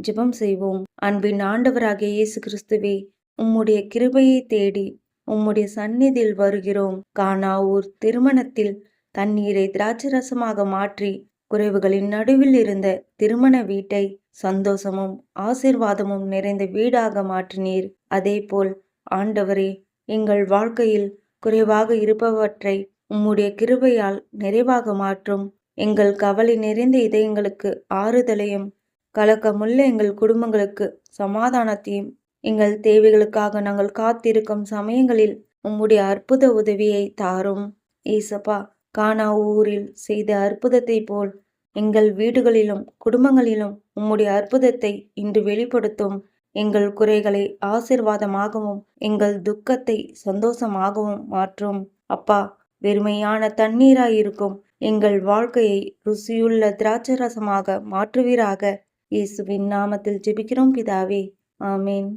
ஜெபம் செய்வோம். அன்பின் ஆண்டவராகிய இயேசு கிறிஸ்துவே, உம்முடைய கிருபையை தேடி உம்முடைய சந்நிதியில் வருகிறோம். கானா ஊர் திருமணத்தில் தண்ணீரை திராட்சரசமாக மாற்றி குறைவுகளின் நடுவில் இருந்த திருமண வீட்டை சந்தோஷமும் ஆசீர்வாதமும் நிறைந்த வீடாக மாற்றினீர். அதேபோல் ஆண்டவரே, எங்கள் வாழ்க்கையில் குறைவாக இருப்பவற்றை உம்முடைய கிருபையால் நிறைவாக மாற்றும். எங்கள் கவலை நிறைந்த இதயங்களுக்கு ஆறுதலையும், கலக்கமுள்ள எங்கள் குடும்பங்களுக்கு சமாதானத்தையும், எங்கள் தேவைகளுக்காக நாங்கள் காத்திருக்கும் சமயங்களில் உம்முடைய அற்புத உதவியை தாரும். ஏசப்பா, கானா ஊரில் செய்த அற்புதத்தை போல் எங்கள் வீடுகளிலும் குடும்பங்களிலும் உம்முடைய அற்புதத்தை இன்று வெளிப்படுத்தும். எங்கள் குறைகளை ஆசீர்வாதமாகவும் எங்கள் துக்கத்தை சந்தோஷமாகவும் மாற்றும். அப்பா, வெறுமையான தண்ணீராயிருக்கும் எங்கள் வாழ்க்கையை ருசியுள்ள திராட்சரசமாக மாற்றுவீராக. இயேசுவின் நாமத்தில் ஜெபிக்கிறோம் பிதாவே, ஆமேன்.